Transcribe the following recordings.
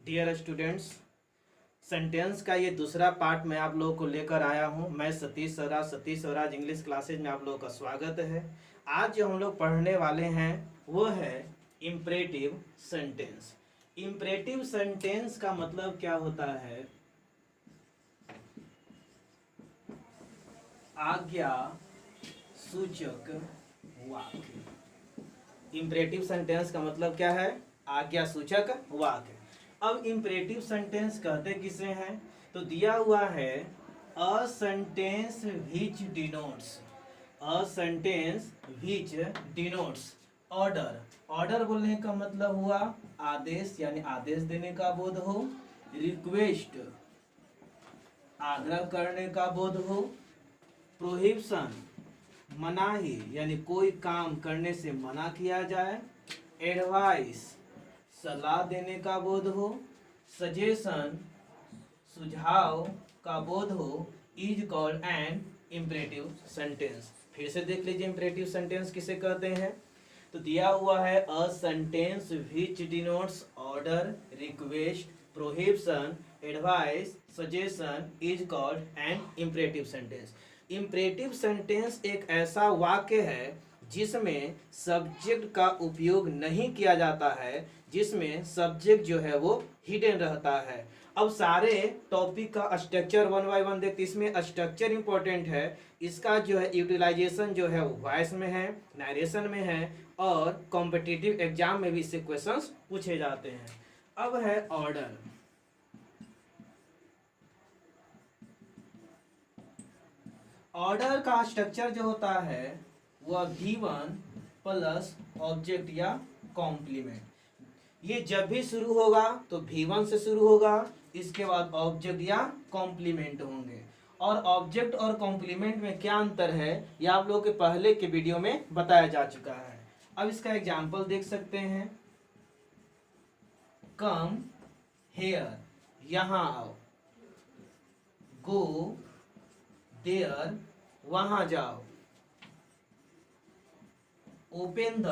Dear students, sentence का ये दूसरा पार्ट मैं आप लोगों को लेकर आया हूँ। मैं सतीश स्वराज इंग्लिश क्लासेज में आप लोगों का स्वागत है। आज जो हम लोग पढ़ने वाले हैं वो है इम्परेटिव सेंटेंस। इम्परेटिव सेंटेंस का मतलब क्या होता है? आज्ञा सूचक वाक्य। इम्परेटिव सेंटेंस का मतलब क्या है? आज्ञा सूचक वाक्य। अब इम्परेटिव सेंटेंस कहते किसे हैं? तो दिया हुआ है a sentence which denotes, a sentence which denotes order. Order बोलने का मतलब हुआ आदेश, यानी आदेश देने का बोध हो। रिक्वेस्ट, आग्रह करने का बोध हो। प्रोहिबिशन, मनाही, यानी कोई काम करने से मना किया जाए। एडवाइस, सलाह देने का बोध हो। सजेशन, सुझाव का बोध हो। Is called an imperative sentence. फिर से देख लीजिए इम्परेटिव सेंटेंस किसे कहते हैं। तो दिया हुआ है a sentence which denotes order, request, prohibition, advice, suggestion is called an imperative sentence. Imperative sentence एक ऐसा वाक्य है जिसमें सब्जेक्ट का उपयोग नहीं किया जाता है, जिसमें सब्जेक्ट जो है वो हिडन रहता है। अब सारे टॉपिक का स्ट्रक्चर वन बाय वन देखते। इसमें स्ट्रक्चर इंपॉर्टेंट है, इसका जो है यूटिलाइजेशन जो है वो वॉइस में है, नरेशन में है, और कॉम्पिटिटिव एग्जाम में भी इससे क्वेश्चंस पूछे जाते हैं। अब है ऑर्डर। ऑर्डर का स्ट्रक्चर जो होता है वह V1 प्लस ऑब्जेक्ट या कॉम्प्लीमेंट। ये जब भी शुरू होगा तो V1 से शुरू होगा, इसके बाद ऑब्जेक्ट या कॉम्प्लीमेंट होंगे। और ऑब्जेक्ट और कॉम्प्लीमेंट में क्या अंतर है यह आप लोगों के पहले के वीडियो में बताया जा चुका है। अब इसका एग्जाम्पल देख सकते हैं। कम हेयर, यहाँ आओ। गो देयर, वहां जाओ। ओपन द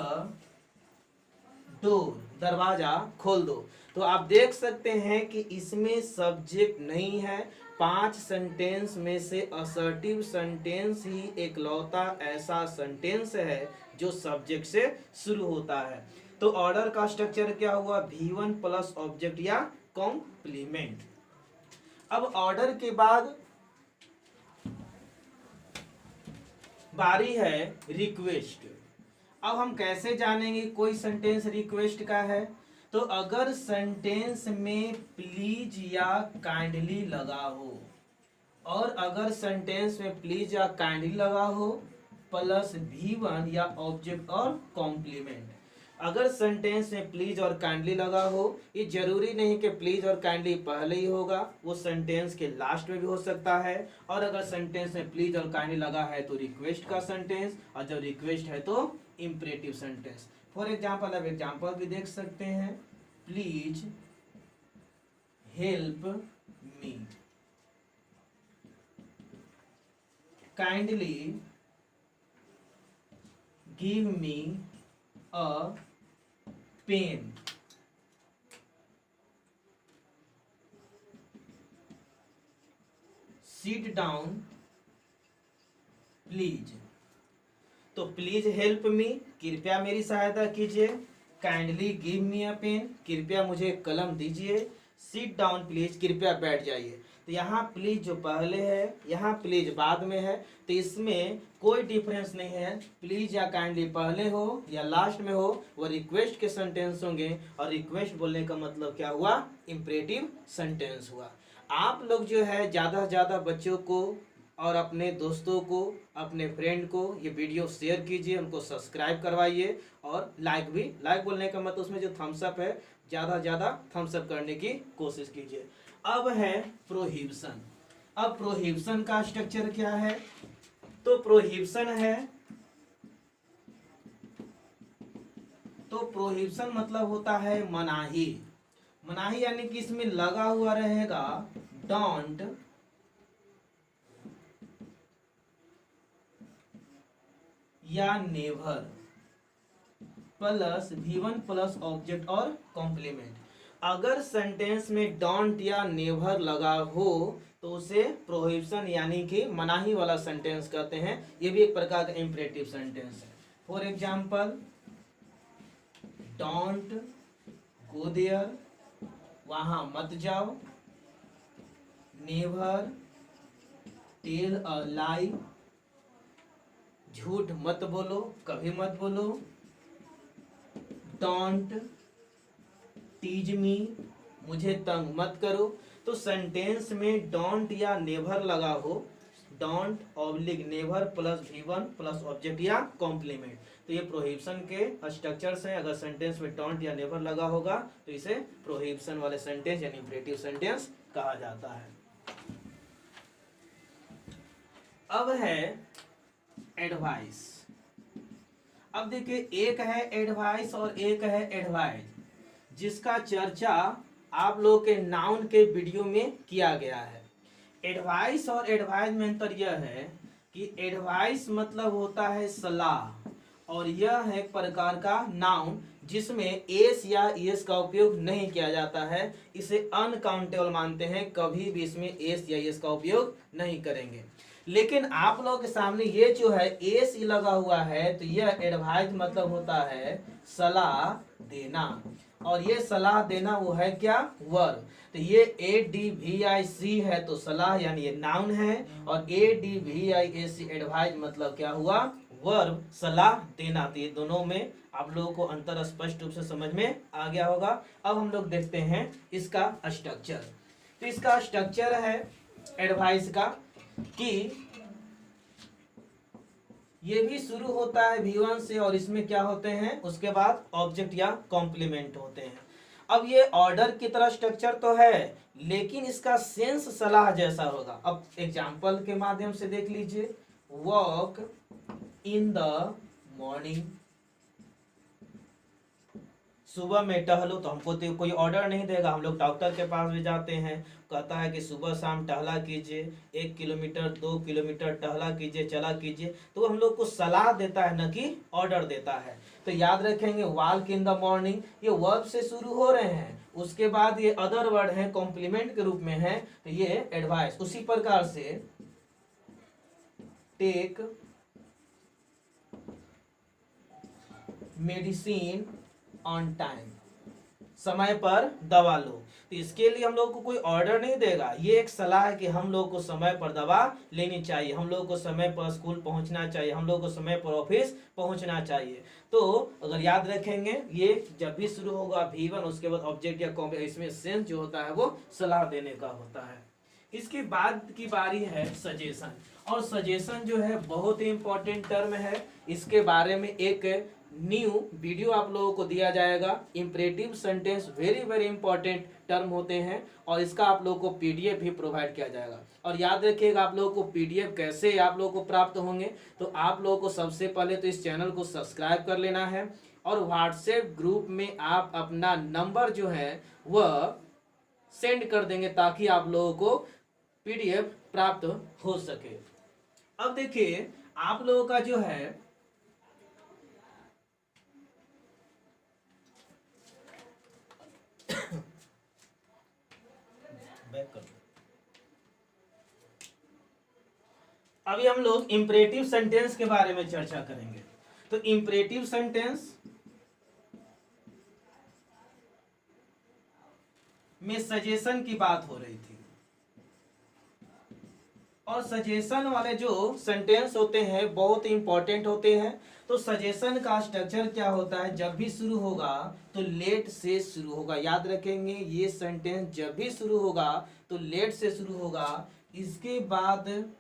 डोर, दरवाजा खोल दो। तो आप देख सकते हैं कि इसमें सब्जेक्ट नहीं है। 5 सेंटेंस में से असर्टिव सेंटेंस ही एकलौता ऐसा सेंटेंस है जो सब्जेक्ट से शुरू होता है। तो ऑर्डर का स्ट्रक्चर क्या हुआ? V1 प्लस ऑब्जेक्ट या कॉम्प्लीमेंट। अब ऑर्डर के बाद बारी है रिक्वेस्ट। अब हम कैसे जानेंगे कोई सेंटेंस रिक्वेस्ट का है? तो अगर सेंटेंस में प्लीज या काइंडली लगा हो, और अगर सेंटेंस में प्लीज या काइंडली लगा हो प्लस V1 या ऑब्जेक्ट और कॉम्प्लीमेंट। अगर सेंटेंस में प्लीज और काइंडली लगा हो, ये जरूरी नहीं कि प्लीज और काइंडली पहले ही होगा, वो सेंटेंस के लास्ट में भी हो सकता है। और अगर सेंटेंस में प्लीज और काइंडली लगा है तो रिक्वेस्ट का सेंटेंस, और जब रिक्वेस्ट है तो इम्परेटिव सेंटेंस। फॉर एग्जाम्पल, अब एग्जाम्पल भी देख सकते हैं। Please help me, kindly give me a pen, sit down please. तो प्लीज हेल्प मी, कृपया मेरी सहायता कीजिए। Kindly give me a pen, कृपया मुझे कलम दीजिए। सिट डाउन प्लीज, कृपया बैठ जाइए। तो यहाँ प्लीज जो पहले है, यहाँ प्लीज बाद में है, तो इसमें कोई डिफरेंस नहीं है। प्लीज या काइंडली पहले हो या लास्ट में हो, वो रिक्वेस्ट के सेंटेंस होंगे। और रिक्वेस्ट बोलने का मतलब क्या हुआ? इम्परेटिव सेंटेंस हुआ। आप लोग जो है ज़्यादा से ज़्यादा बच्चों को और अपने दोस्तों को, अपने फ्रेंड को ये वीडियो शेयर कीजिए, उनको सब्सक्राइब करवाइए, और लाइक भी। लाइक बोलने का मतलब उसमें जो थम्सअप है, ज़्यादा से ज़्यादा थम्सअप करने की कोशिश कीजिए। अब है प्रोहिबिशन। अब प्रोहिबिशन का स्ट्रक्चर क्या है? तो प्रोहिबिशन है, तो प्रोहिबिशन मतलब होता है मनाही। मनाही यानी कि इसमें लगा हुआ रहेगा डोंट या never plus V1 plus object और कॉम्प्लीमेंट। अगर सेंटेंस में डोंट या नेवर लगा हो तो उसे प्रोहिबिशन यानी कि मनाही वाला सेंटेंस कहते हैं। ये भी एक प्रकार का इंपरेटिव सेंटेंस है। For example, don't go there, वहां मत जाओ। नेवर टेल अ लाई, झूठ मत बोलो, कभी मत बोलो। डोंट टीज मी, मुझे तंग मत करो। तो सेंटेंस में डोंट या नेवर लगा हो, don't oblique never plus V1 plus object या कॉम्प्लीमेंट, तो ये प्रोहिबिशन के स्ट्रक्चर्स हैं। अगर सेंटेंस में डोंट या नेवर लगा होगा तो इसे प्रोहिबिशन वाले सेंटेंस यानी इंपरेटिव सेंटेंस कहा जाता है। अब है एडवाइस। अब देखिए, एक है एडवाइस और एक है एडवाइज, जिसका चर्चा आप लोग के नाउन के वीडियो में किया गया है। एडवाइस और एडवाइज में अंतर यह है कि एडवाइस मतलब होता है सलाह, और यह है एक प्रकार का नाउन जिसमें एस या एस का उपयोग नहीं किया जाता है। इसे अनकाउंटेबल मानते हैं, कभी भी इसमें एस या एस का उपयोग नहीं करेंगे। लेकिन आप लोगों के सामने ये जो है एस लगा हुआ है, तो यह एडवाइज मतलब होता है सलाह देना, और ये सलाह देना वो है क्या, वर्ब। तो ये ADVIC है तो सलाह यानी ये नाउन है, और ADVIAC एडवाइज मतलब क्या हुआ, वर्ब, सलाह देना। तो ये दोनों में आप लोगों को अंतर स्पष्ट रूप से समझ में आ गया होगा। अब हम लोग देखते हैं इसका स्ट्रक्चर। तो इसका स्ट्रक्चर है एडवाइस का कि ये भी शुरू होता है V1 से, और इसमें क्या होते हैं उसके बाद ऑब्जेक्ट या कॉम्प्लीमेंट होते हैं। अब ये ऑर्डर की तरह स्ट्रक्चर तो है, लेकिन इसका सेंस सलाह जैसा होगा। अब एग्जांपल के माध्यम से देख लीजिए, वॉक इन द मॉर्निंग, सुबह में टहलो। तो हमको तो कोई ऑर्डर नहीं देगा, हम लोग डॉक्टर के पास भी जाते हैं, कहता है कि सुबह शाम टहला कीजिए, 1 किलोमीटर 2 किलोमीटर टहला कीजिए, चला कीजिए, तो हम लोग को सलाह देता है, न कि ऑर्डर देता है। तो याद रखेंगे, वॉक इन द मॉर्निंग ये वर्ब से शुरू हो रहे हैं, उसके बाद ये अदर वर्ड है, कॉम्प्लीमेंट के रूप में है, तो ये एडवाइस। उसी प्रकार से टेक मेडिसिन ऑन टाइम, समय पर दवा लो। तो इसके लिए हम लोग को कोई ऑर्डर नहीं देगा, ये एक सलाह है कि हम लोग को समय पर दवा लेनी चाहिए, हम लोग को समय पर स्कूल पहुंचना चाहिए, हम लोग को समय पर ऑफिस पहुंचना चाहिए। तो अगर याद रखेंगे, ये जब भी शुरू होगा V1, उसके बाद ऑब्जेक्ट या कॉम्प्लीमेंट, इसमें सेंस जो होता है वो सलाह देने का होता है। इसके बाद की बारी है सजेशन, और सजेशन जो है बहुत ही इंपॉर्टेंट टर्म है। इसके बारे में एक न्यू वीडियो आप लोगों को दिया जाएगा। Imperative sentence very very important term होते हैं, और इसका आप लोगों को PDF भी प्रोवाइड किया जाएगा। और याद रखिएगा, आप लोगों को PDF कैसे आप लोगों को प्राप्त होंगे, तो आप लोगों को सबसे पहले तो इस चैनल को सब्सक्राइब कर लेना है, और व्हाट्सएप ग्रुप में आप अपना नंबर जो है वह सेंड कर देंगे, ताकि आप लोगों को PDF प्राप्त हो सके। अब देखिए, आप लोगों का जो है अभी हम लोग इंपरेटिव सेंटेंस के बारे में चर्चा करेंगे। तो इंपरेटिव सेंटेंस में सजेशन की बात हो रही थी, और सजेशन वाले जो सेंटेंस होते हैं बहुत इंपॉर्टेंट होते हैं। तो सजेशन का स्ट्रक्चर क्या होता है, जब भी शुरू होगा तो लेट से शुरू होगा। याद रखेंगे, ये सेंटेंस जब भी शुरू होगा तो लेट से शुरू होगा, इसके बाद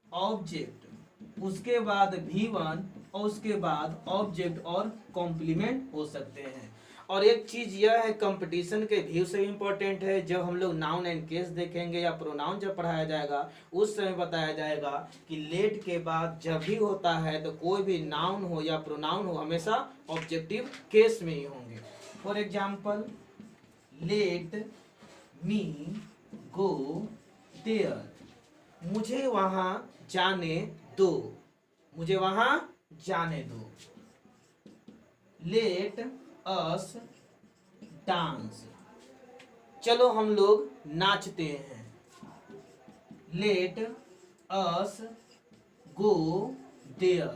ऑब्जेक्ट, उसके बाद V1, और उसके बाद ऑब्जेक्ट और कॉम्प्लीमेंट हो सकते हैं। और एक चीज यह है, कंपटीशन के व्यू से इंपॉर्टेंट है। जब हम लोग नाउन एंड केस देखेंगे या प्रोनाउन जब पढ़ाया जाएगा, उस समय बताया जाएगा कि लेट के बाद जब भी होता है तो कोई भी नाउन हो या प्रोनाउन हो, हमेशा ऑब्जेक्टिव केस में ही होंगे। For example, let me go there, मुझे वहां जाने दो, मुझे वहां जाने दो। लेट अस डांस, चलो हम लोग नाचते हैं। लेट अस गो देयर,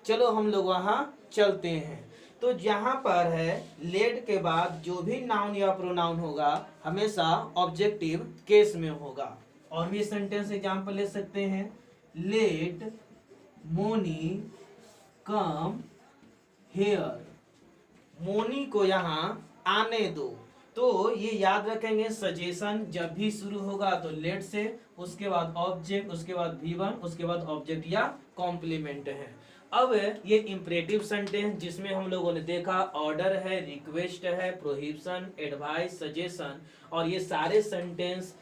चलो हम लोग वहां चलते हैं। तो जहां पर है लेट के बाद जो भी नाउन या प्रोनाउन होगा हमेशा ऑब्जेक्टिव केस में होगा। और भी सेंटेंस एग्जांपल ले सकते हैं। Let Moni come here, Moni को यहाँ आने दो। तो ये याद रखेंगे, सजेशन जब भी शुरू होगा तो लेट से, उसके बाद ऑब्जेक्ट, उसके बाद V1, उसके बाद ऑब्जेक्ट या कॉम्प्लीमेंट है। अब ये इंपरेटिव सेंटेंस जिसमें हम लोगों ने देखा ऑर्डर है, रिक्वेस्ट है, प्रोहिबिशन, एडवाइस, सजेशन, और ये सारे सेंटेंस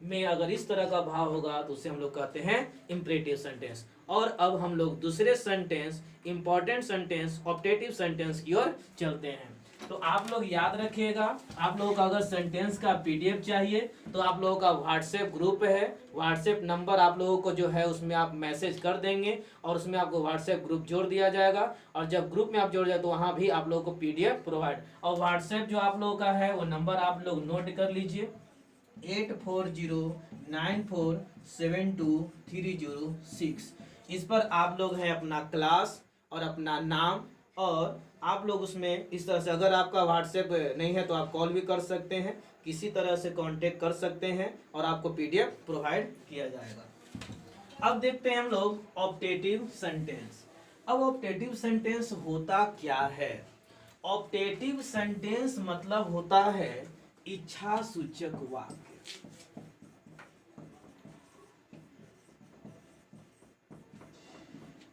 में अगर इस तरह का भाव होगा तो उसे हम लोग कहते हैं इंपरेटिव सेंटेंस। और अब हम लोग दूसरे sentence, important sentence, optative sentence की ओर चलते हैं। तो आप लोग याद रखिएगा, आप लोगों का अगर सेंटेंस का PDF चाहिए तो आप लोगों का व्हाट्सएप ग्रुप है, व्हाट्सएप नंबर आप लोगों को जो है उसमें आप मैसेज कर देंगे और उसमें आपको व्हाट्सएप ग्रुप जोड़ दिया जाएगा। और जब ग्रुप में आप जोड़ जाए तो वहाँ भी आप लोगों को PDF प्रोवाइड। और व्हाट्सएप जो आप लोगों का है वो नंबर आप लोग नोट कर लीजिए, 8409472306। इस पर आप लोग हैं अपना क्लास और अपना नाम, और आप लोग उसमें इस तरह से, अगर आपका व्हाट्सएप नहीं है तो आप कॉल भी कर सकते हैं, किसी तरह से कांटेक्ट कर सकते हैं और आपको PDF प्रोवाइड किया जाएगा। अब देखते हैं हम लोग ऑप्टेटिव सेंटेंस। अब ऑप्टेटिव सेंटेंस होता क्या है? ऑप्टेटिव सेंटेंस मतलब होता है इच्छा सूचक वाक्य।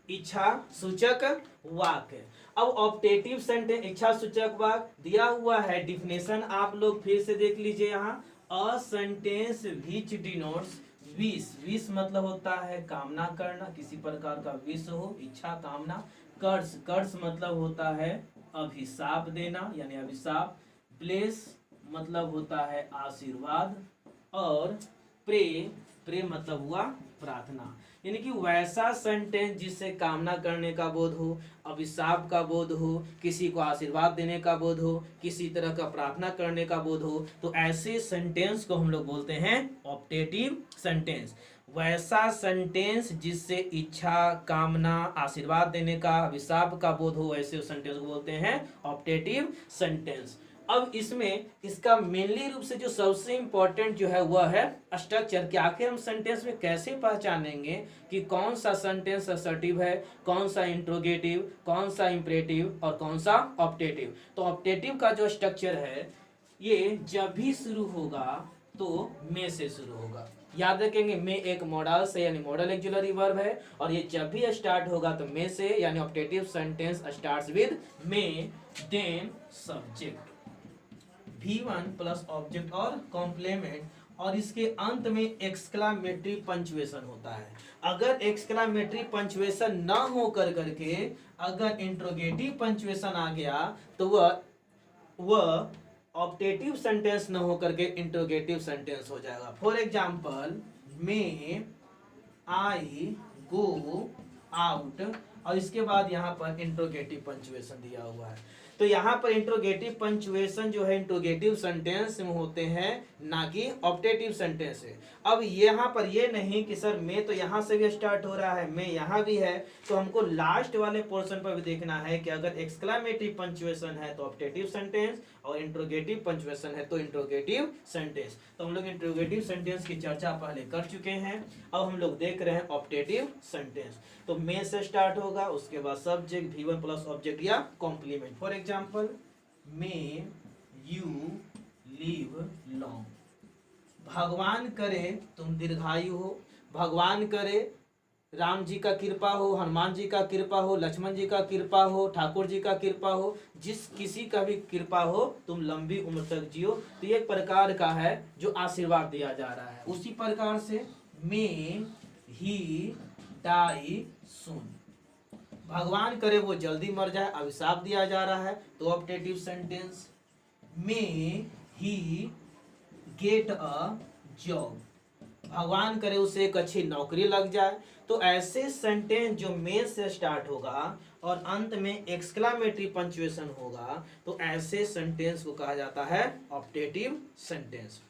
इच्छा सूचक वाक्य। अब ऑप्टेटिव सेंटेंस, इच्छा सूचक वाक्य दिया हुआ है। डिफिनेशन आप लोग फिर से देख लीजिए यहाँ। A sentence which denotes wish, wish मतलब होता है कामना करना, किसी प्रकार का विश हो, इच्छा, कामना। कर्स, कर्स मतलब होता है अभिशाप देना यानी अभिशाप। ब्लेस मतलब होता है आशीर्वाद। और प्रे, प्रे मतलब हुआ प्रार्थना। यानी कि वैसा सेंटेंस जिससे कामना करने का बोध हो, अभिशाप का बोध हो, किसी को आशीर्वाद देने का बोध हो, किसी तरह का प्रार्थना करने का बोध हो, तो ऐसे सेंटेंस को हम लोग बोलते हैं ऑप्टेटिव सेंटेंस। वैसा सेंटेंस जिससे इच्छा, कामना, आशीर्वाद देने का, अभिशाप का बोध हो, ऐसे सेंटेंस को बोलते हैं ऑप्टेटिव सेंटेंस। अब इसमें इसका मेनली रूप से जो सबसे इंपॉर्टेंट जो है वह है स्ट्रक्चर, कि आखिर हम सेंटेंस में कैसे पहचानेंगे कि कौन सा सेंटेंस असर्टिव है, कौन सा इंट्रोगेटिव, कौन सा इंपरेटिव और कौन सा ऑप्टेटिव। तो ऑप्टेटिव का जो स्ट्रक्चर है ये जब भी शुरू होगा तो में से शुरू होगा। याद रखेंगे, में एक मॉडल से यानी मॉडल ऑक्सिलरी वर्ब है, और ये जब भी स्टार्ट होगा तो में से, यानी optative sentence starts with may, then subject, V1 plus object और कॉम्प्लीमेंट, और इसके अंत में एक्सक्लामेटरी पंचुएशन होता है। अगर एक्सक्लामेटरी पंचुएशन न हो करके अगर इंट्रोगेटिव पंचुएशन आ गया तो वह ऑप्टेटिव सेंटेंस न हो करके इंट्रोगेटिव सेंटेंस हो जाएगा। For example, may I go out, और इसके बाद यहाँ पर इंट्रोगेटिव पंचुएशन दिया हुआ है। तो यहाँ पर इंट्रोगेटिव पंचुएशन जो है इंट्रोगेटिव सेंटेंस में होते हैं, ना कि ऑप्टेटिव सेंटेंस है। अब यहाँ पर ये नहीं कि सर मैं तो यहाँ से भी स्टार्ट हो रहा है, मैं यहाँ भी है, तो हमको लास्ट वाले पोर्शन पर भी देखना है कि अगर एक्सक्लामेटिव पंचुएशन है तो ऑप्टेटिव सेंटेंस, और इंट्रोगेटिव पंचुएशन है तो इंट्रोगेटिव सेंटेंस। तो हम लोग इंट्रोगेटिव सेंटेंस की चर्चा पहले कर चुके हैं। अब हम लोग देख रहे हैं ऑप्टेटिव सेंटेंस। तो में से स्टार्ट होगा, उसके बाद सब्जेक्ट, V1 प्लस ऑब्जेक्ट या complement. For example, may you live long, भगवान करे तुम दीर्घायु हो, भगवान करे राम जी का कृपा हो, हनुमान जी का कृपा हो, लक्ष्मण जी का कृपा हो, ठाकुर जी का कृपा हो, जिस किसी का भी कृपा हो, तुम लंबी उम्र तक जियो। तो एक प्रकार का है जो आशीर्वाद दिया जा रहा है। उसी प्रकार से मे ही डाई सून, भगवान करे वो जल्दी मर जाए, अभिशाप दिया जा रहा है तो optative sentence. May he get a job, भगवान करे उसे एक अच्छी नौकरी लग जाए। तो ऐसे सेंटेंस जो मेन से स्टार्ट होगा और अंत में एक्सक्लामेटरी पंक्चुएशन होगा, तो ऐसे सेंटेंस को कहा जाता है ऑप्टेटिव सेंटेंस।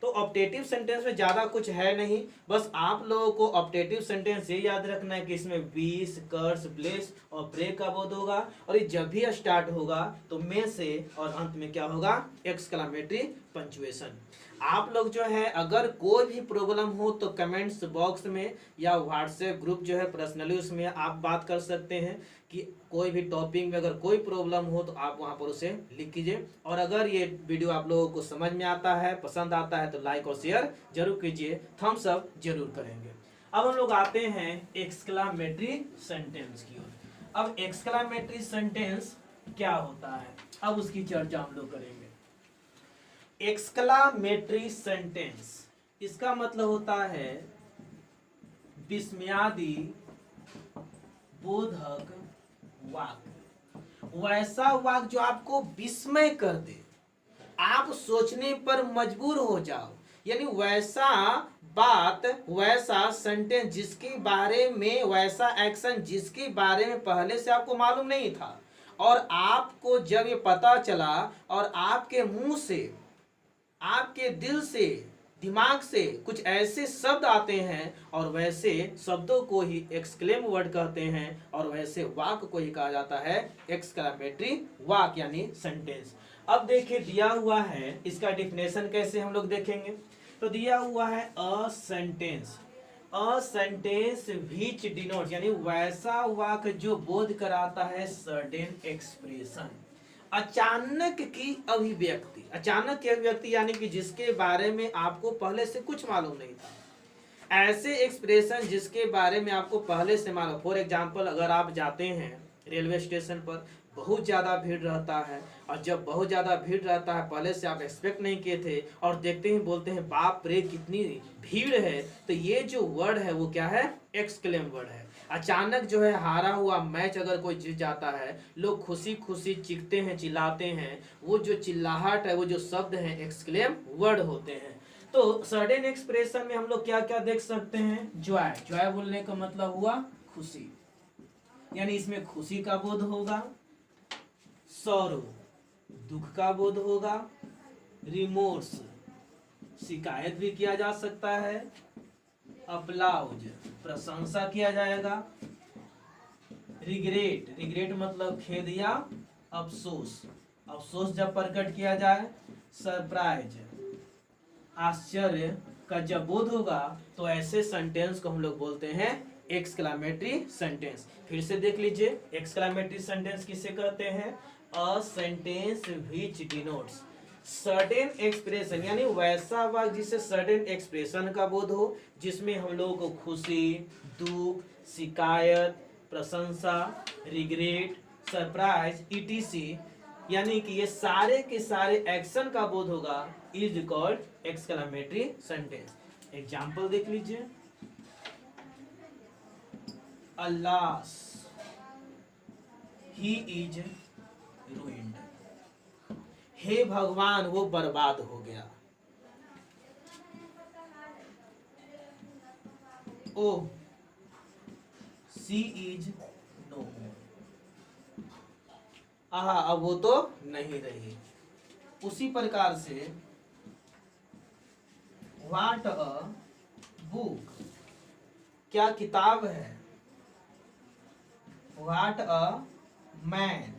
तो ऑप्टेटिव सेंटेंस में ज़्यादा कुछ है नहीं, बस आप लोगों को ऑप्टेटिव सेंटेंस ये याद रखना है कि इसमें बीस, कर्स, ब्लेस और प्रे का बोध होगा, और ये जब भी स्टार्ट होगा तो में से और अंत में क्या होगा, एक्सक्लामेटरी पंक्चुएशन। आप लोग जो है अगर कोई भी प्रॉब्लम हो तो कमेंट्स बॉक्स में या व्हाट्सएप ग्रुप जो है पर्सनली उसमें आप बात कर सकते हैं कि कोई भी टॉपिक में अगर कोई प्रॉब्लम हो तो आप वहां पर उसे लिख कीजिए। और अगर ये वीडियो आप लोगों को समझ में आता है, पसंद आता है, तो लाइक और शेयर जरूर कीजिए, थम्स अप जरूर करेंगे। अब हम लोग आते हैं एक्सक्लामेटरी सेंटेंस की ओर। अब एक्सक्लामेटरी सेंटेंस क्या होता है, अब उसकी चर्चा हम लोग करेंगे। एक्सक्लामेटरी सेंटेंस, इसका मतलब होता है विस्मयादि बोधक वाक्य, वैसा वाक्य जो आपको विस्मय कर दे, आप सोचने पर मजबूर हो जाओ, यानी वैसा बात, वैसा सेंटेंस जिसके बारे में, वैसा एक्शन जिसके बारे में पहले से आपको मालूम नहीं था, और आपको जब ये पता चला और आपके मुंह से, आपके दिल से, दिमाग से कुछ ऐसे शब्द आते हैं, और वैसे शब्दों को ही एक्सक्लेम वर्ड कहते हैं, और वैसे वाक्य को ही कहा जाता है एक्सक्लामेटरी वाक्य यानी सेंटेंस। अब देखिए दिया हुआ है, इसका डिफिनेशन कैसे हम लोग देखेंगे। तो दिया हुआ है a sentence, a sentence which denote, यानी वैसा वाक्य जो बोध कराता है सर्टेन एक्सप्रेशन, अचानक की अभिव्यक्ति, अचानक की अभिव्यक्ति यानी कि जिसके बारे में आपको पहले से कुछ मालूम नहीं था, ऐसे एक्सप्रेशन जिसके बारे में आपको पहले से मालूम। फॉर एग्जांपल अगर आप जाते हैं रेलवे स्टेशन पर, बहुत ज़्यादा भीड़ रहता है, और जब बहुत ज़्यादा भीड़ रहता है, पहले से आप एक्सपेक्ट नहीं किए थे, और देखते ही बोलते हैं बाप रे कितनी भीड़ है, तो ये जो वर्ड है वो क्या है, एक्सक्लेम वर्ड है। अचानक जो है हारा हुआ मैच अगर कोई जीत जाता है, लोग खुशी खुशी चीखते हैं, चिल्लाते हैं, वो जो चिल्लाहट है, वो जो शब्द है एक्सक्लेम वर्ड होते हैं। तो सडन एक्सप्रेशन में हम लोग क्या क्या देख सकते हैं, जॉय, जॉय बोलने का मतलब हुआ खुशी, यानी इसमें खुशी का बोध होगा, सौरो दुख का बोध होगा, रिमोर्स शिकायत भी किया जा सकता है, अप्लाउज प्रशंसा किया जाएगा, रिग्रेट, रिग्रेट मतलब खेद या अफसोस, अफसोस जब प्रकट किया जाए, सरप्राइज आश्चर्य का जब बोध होगा, तो ऐसे सेंटेंस को हम लोग बोलते हैं एक्सक्लामेटरी सेंटेंस। फिर से देख लीजिए, एक्सक्लामेटरी सेंटेंस किसे कहते हैं, a sentence which denotes certain expression, यानी वैसा वाक्य जिससे सर्टेन एक्सप्रेशन का बोध हो, जिसमें हम लोगों को खुशी, दुख, शिकायत, प्रशंसा, रिग्रेट, सरप्राइज ईटीसी, यानी कि ये सारे के सारे एक्शन का बोध होगा, is called exclamatory sentence. Example देख लीजिए, अल्लाह ही इज रूइंड, हे भगवान वो बर्बाद हो गया, ओ सी इज नो मोर, आहा अब वो तो नहीं रही। उसी प्रकार से व्हाट अ बुक, क्या किताब है, व्हाट अ मैन,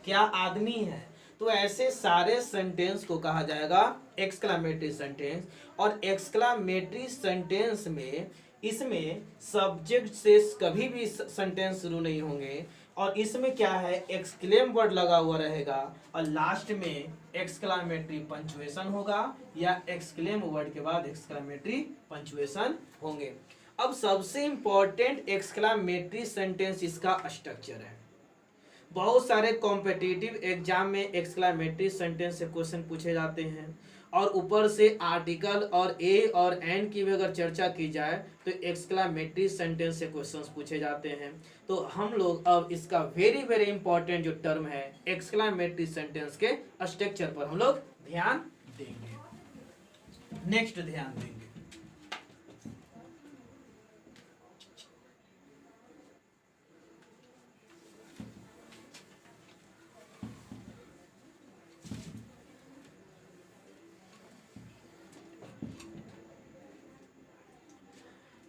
क्या आदमी है। तो ऐसे सारे सेंटेंस को कहा जाएगा एक्सक्लामेटरी सेंटेंस। और एक्सक्लामेटरी सेंटेंस में, इसमें सब्जेक्ट से कभी भी सेंटेंस शुरू नहीं होंगे, और इसमें क्या है, एक्सक्लेम वर्ड लगा हुआ रहेगा, और लास्ट में एक्सक्लामेटरी पंक्चुएशन होगा, या एक्सक्लेम वर्ड के बाद एक्सक्लामेटरी पंक्चुएशन होंगे। अब सबसे इंपॉर्टेंट एक्सक्लामेटरी सेंटेंस इसका स्ट्रक्चर है। बहुत सारे कॉम्पिटिटिव एग्जाम में एक्सक्लामेटरी सेंटेंस से क्वेश्चन पूछे जाते हैं, और ऊपर से आर्टिकल और ए और एन की भी अगर चर्चा की जाए तो एक्सक्लामेटरी सेंटेंस से क्वेश्चंस पूछे जाते हैं। तो हम लोग अब इसका वेरी वेरी इंपॉर्टेंट जो टर्म है एक्सक्लामेटरी सेंटेंस के स्ट्रक्चर पर हम लोग ध्यान देंगे। नेक्स्ट ध्यान देंगे,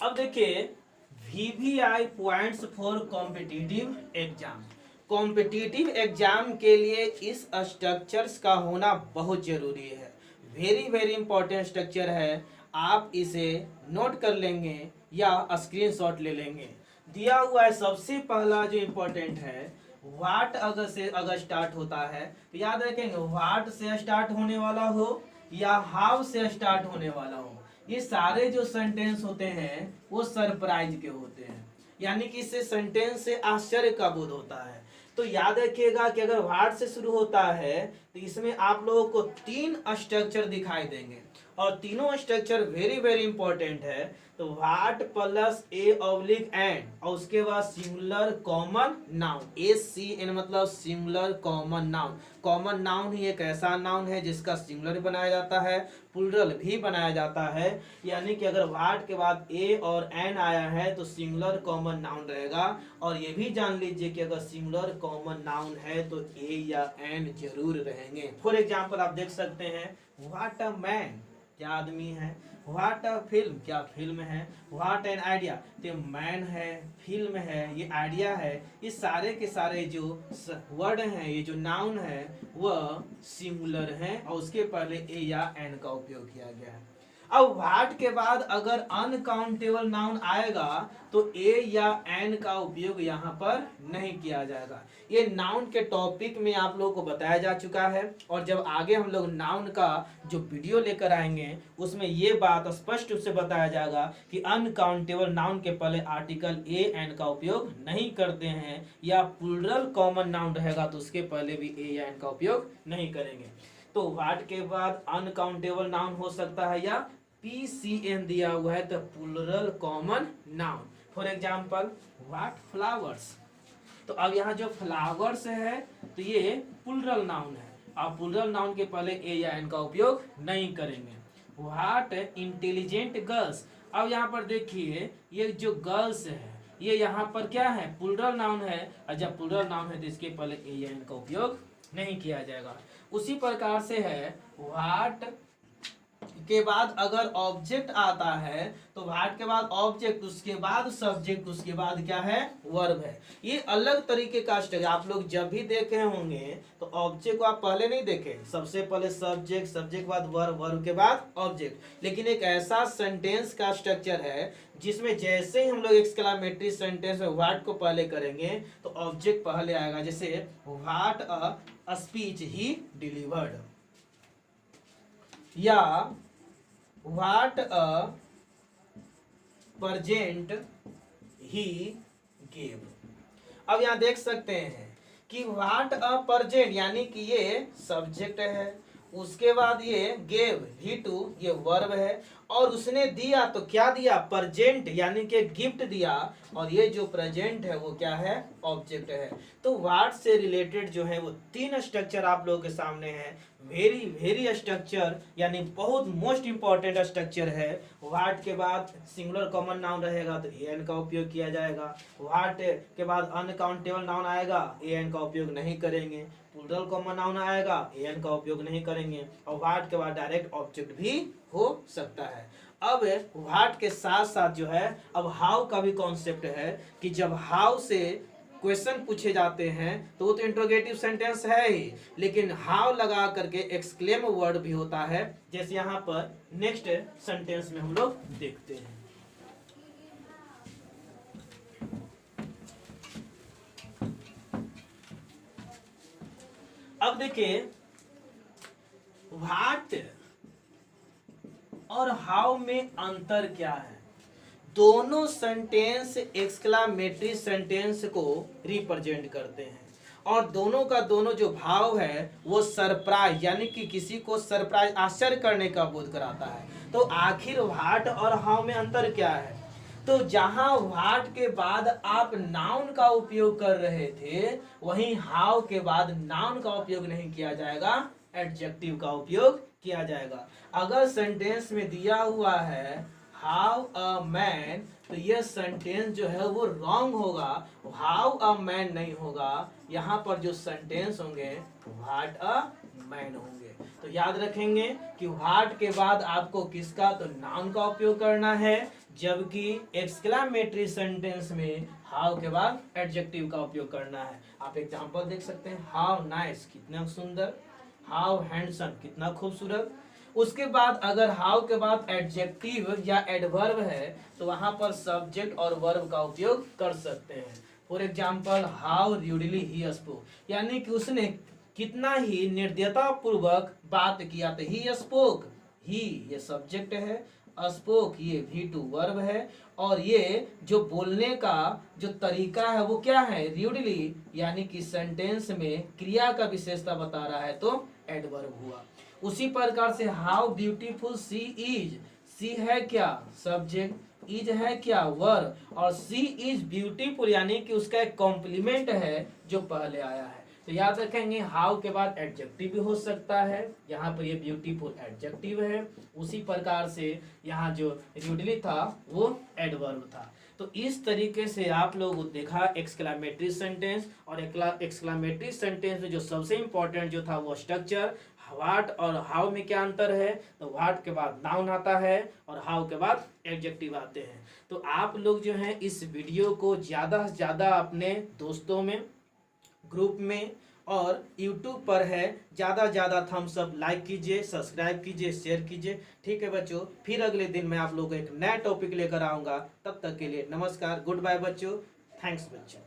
अब देखिए VVI points for competitive exam. Competitive exam के लिए इस स्ट्रक्चर्स का होना बहुत जरूरी है, वेरी वेरी इंपॉर्टेंट स्ट्रक्चर है। आप इसे नोट कर लेंगे या स्क्रीनशॉट ले लेंगे। दिया हुआ है सबसे पहला जो इम्पोर्टेंट है, वाट अगर स्टार्ट होता है तो याद रखेंगे वाट से स्टार्ट होने वाला हो या हाउ से स्टार्ट होने वाला हो, ये सारे जो सेंटेंस होते हैं वो सरप्राइज के होते हैं, यानी कि इससे सेंटेंस से आश्चर्य का बोध होता है। तो याद रखिएगा कि अगर वाट से शुरू होता है तो इसमें आप लोगों को 3 स्ट्रक्चर दिखाई देंगे और तीनों स्ट्रक्चर वेरी वेरी इंपॉर्टेंट है। तो what plus a oblique and और उसके बाद सिंगुलर कॉमन नाउन, SCN मतलब singular common noun. Common noun ही एक ऐसा नाउन है जिसका सिंगुलर बनाया जाता है, प्लूरल भी बनाया जाता है, यानी कि अगर वाट के बाद ए और एन आया है तो सिंगुलर कॉमन नाउन रहेगा। और ये भी जान लीजिए कि अगर सिंगुलर कॉमन नाउन है तो ए या एन जरूर रहेंगे। फॉर एग्जाम्पल आप देख सकते हैं व्हाट अ मैन, क्या आदमी है, व्हाट अ फिल्म, क्या फिल्म है, व्हाट एन आइडिया, तो मैन है, फिल्म है, ये आइडिया है, ये सारे के सारे जो वर्ड हैं, ये जो नाउन है वह सिंगुलर है और उसके पहले ए या एन का उपयोग किया गया है। अब व्हाट के बाद अगर अनकाउंटेबल नाउन आएगा तो ए या एन का उपयोग यहाँ पर नहीं किया जाएगा। ये नाउन के टॉपिक में आप लोगों को बताया जा चुका है और जब आगे हम लोग नाउन का जो वीडियो लेकर आएंगे उसमें ये बात स्पष्ट रूप से बताया जाएगा कि अनकाउंटेबल नाउन के पहले आर्टिकल ए एन का उपयोग नहीं करते हैं, या प्लूरल कॉमन नाउन रहेगा तो उसके पहले भी ए या एन का उपयोग नहीं करेंगे। तो व्हाट के बाद अनकाउंटेबल नाउन हो सकता है या PCN दिया हुआ है तो plural common noun. For example what flowers, तो अब यहाँ जो फ्लावर्स है तो ये प्लूरल नाउन है, अब प्लूरल नाउन के पहले ए या एन का उपयोग नहीं करेंगे। व्हाट इंटेलिजेंट गर्ल्स, अब यहाँ पर देखिए ये जो गर्ल्स है ये यहाँ पर क्या है, प्लूरल नाउन है, और जब प्लूरल नाउन है तो इसके पहले ए या एन का उपयोग नहीं किया जाएगा। उसी प्रकार से है व्हाट के बाद अगर ऑब्जेक्ट आता है तो व्हाट के बाद ऑब्जेक्ट, उसके बाद सब्जेक्ट, उसके बाद क्या है, वर्ब है। ये अलग तरीके का स्ट्रक्चर आप लोग जब भी देखे होंगे तो ऑब्जेक्ट को आप पहले नहीं देखे, सबसे पहले सब्जेक्ट, सब्जेक्ट के बाद वर्ब, वर्ब के बाद ऑब्जेक्ट। लेकिन एक ऐसा सेंटेंस का स्ट्रक्चर है जिसमें जैसे ही हम लोग एक्सक्लेमेटरी सेंटेंस में व्हाट को पहले करेंगे तो ऑब्जेक्ट पहले आएगा। जैसे what a speech he delivered, या what a present he gave. अब यहाँ देख सकते हैं कि व्हाट अ प्रेजेंट यानी कि ये सब्जेक्ट है, उसके बाद ये गेव ही टू ये वर्ब है, और उसने दिया तो क्या दिया, प्रेजेंट यानी कि गिफ्ट दिया, और ये जो प्रेजेंट है वो क्या है, ऑब्जेक्ट है। तो व्हाट से रिलेटेड जो है वो 3 स्ट्रक्चर आप लोगों के सामने है, वेरी वेरी स्ट्रक्चर, यानी बहुत मोस्ट इंपॉर्टेंट स्ट्रक्चर है। व्हाट के बाद सिंगुलर कॉमन नाउन रहेगा तो ए एन का उपयोग किया जाएगा, व्हाट के बाद अनकाउंटेबल नाउन आएगा ए एन का उपयोग नहीं करेंगे, प्लूरल कॉमन नाउन आएगा ए एन का उपयोग नहीं करेंगे, और व्हाट के बाद डायरेक्ट ऑब्जेक्ट भी हो सकता है। अब व्हाट के साथ साथ जो है अब हाउ का भी कॉन्सेप्ट है कि जब हाउ से क्वेश्चन पूछे जाते हैं तो वो तो इंट्रोगेटिव सेंटेंस है ही, लेकिन हाउ लगा करके एक्सक्लेम वर्ड भी होता है, जैसे यहाँ पर नेक्स्ट सेंटेंस में हम लोग देखते हैं। अब देखिए व्हाट और हाउ में अंतर क्या है। दोनों सेंटेंस एक्सक्लेमेटरी सेंटेंस को रिप्रेजेंट करते हैं और दोनों का दोनों जो भाव है वो सरप्राइज यानी कि किसी को सरप्राइज आश्चर्य करने का बोध कराता है। तो आखिर व्हाट और हाउ में अंतर क्या है, तो जहां व्हाट के बाद आप नाउन का उपयोग कर रहे थे वहीं हाउ के बाद नाउन का उपयोग नहीं किया जाएगा, एडजेक्टिव का उपयोग किया जाएगा। अगर सेंटेंस में दिया हुआ है हाउ अ मैन तो यह सेंटेंस जो है वो रॉन्ग होगा, हाउ अ मैन नहीं होगा। यहाँ पर जो सेंटेंस होंगे व्हाट अ मैन होंगे। तो याद रखेंगे कि व्हाट के बाद आपको किसका, तो नाउन का उपयोग करना है, जबकि एक्सक्लेमेटरी सेंटेंस में हाउ के बाद एडजेक्टिव का उपयोग करना है। आप एग्जांपल देख सकते हैं, हाउ नाइस कितना सुंदर, हाउ हैंडसम कितना खूबसूरत। उसके बाद अगर हाउ के बाद एडजेक्टिव या एडवर्ब है तो वहां पर सब्जेक्ट और वर्ब का उपयोग कर सकते हैं। For example how rudely he spoke, यानी कि उसने कितना ही निर्दयता पूर्वक बात किया। तो ही स्पोक, ही ये सब्जेक्ट है, स्पोक ये V2 वर्ब है, और ये जो बोलने का जो तरीका है वो क्या है, रूडली, यानी कि सेंटेंस में क्रिया का विशेषता बता रहा है तो एडवर्ब हुआ। उसी प्रकार से हाउ ब्यूटीफुल सी इज, सी है क्या सब्जेक्ट, इज है क्या वर्ब, और सी इज ब्यूटीफुल यानी कि उसका एक कॉम्प्लीमेंट है जो पहले आया है। तो याद रखेंगे हाउ के बाद एडजेक्टिव भी हो सकता है, यहाँ पर ये ब्यूटीफुल एडजेक्टिव है। उसी प्रकार से यहाँ जो रूडली था वो एडवर्ब था। तो इस तरीके से आप लोग देखा एक्सक्लेमेटरी सेंटेंस, और एक्सक्लेमेटरी सेंटेंस में जो सबसे इंपॉर्टेंट जो था वो स्ट्रक्चर, व्हाट और हाउ में क्या अंतर है। तो व्हाट के बाद नाउन आता है और हाउ के बाद एडजेक्टिव आते हैं। तो आप लोग जो हैं इस वीडियो को ज़्यादा से ज़्यादा अपने दोस्तों में, ग्रुप में और YouTube पर है, ज़्यादा थम्स अप लाइक कीजिए, सब्सक्राइब कीजिए, शेयर कीजिए। ठीक है बच्चों, फिर अगले दिन मैं आप लोगों को एक नया टॉपिक लेकर आऊँगा। तब तक के लिए नमस्कार, गुड बाय बच्चों, थैंक्स बच्चों।